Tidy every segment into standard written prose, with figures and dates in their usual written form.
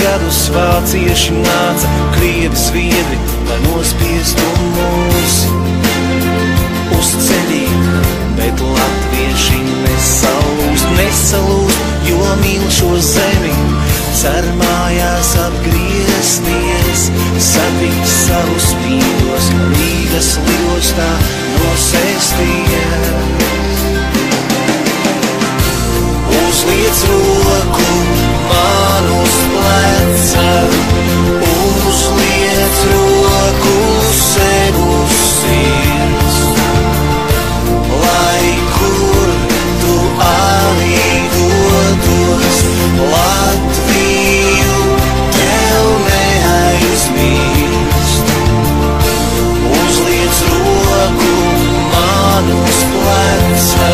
gadus vācieši nāca, krievi, zviedri, lai nospiestu mūs uz ceļiem, bet latvieši nesalūst, jo mīl šo zemi, cer mājās atgriezties, satikt savus mīļos, Rīgas lidostā nosēsties. Uzliec roku man uz pleca, uzliec roku sev uz sirds, lai kur tu arī dotos, Latviju tev neaizmirst. Uzliec roku man uz pleca,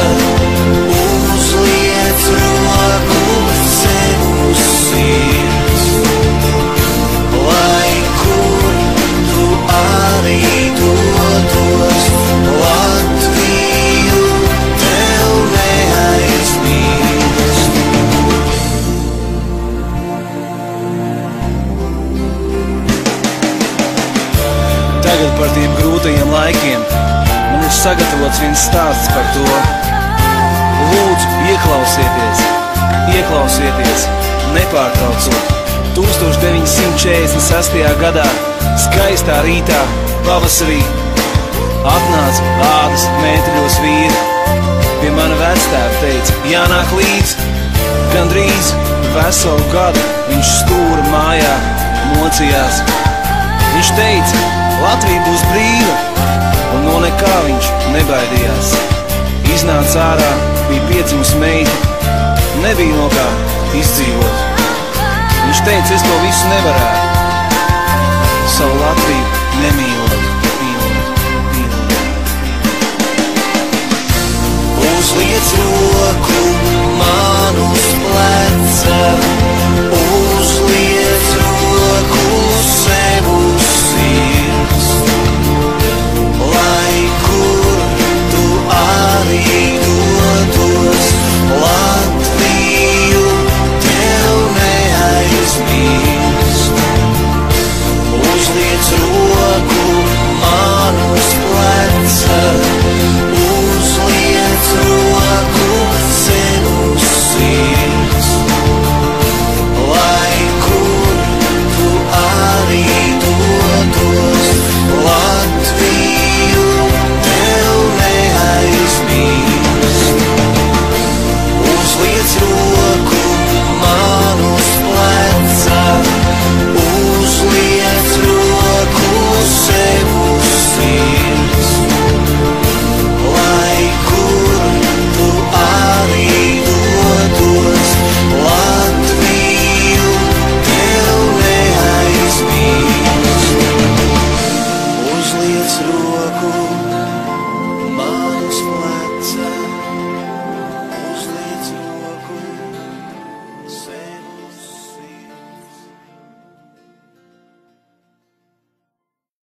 uzliec roku sev uz sirds, lai kur tu arī dotos, Latviju tev neaizmirst. Tagad par tiem grūtajiem laikiem man ir sagatavots viens stāsts par to. Lūdzu, ieklausieties, nepārtraucot. 1946. gadā, skaistā rītā, pavasarī, atnāca ādas mēteļos vīri. Pie mana vectēva teica, jānāk līdz. Gandrīz veselu gadu viņš stūra mājā mocījās. Viņš teica, Latvija būs brīva, un no nekā viņš nebaidījās. Iznāca ārā, bija piedzimusi meita, nebija no kā izdzīvot. Viņš teica, es to visu nevarētu, savu Latviju nemīlot. Uzliec roku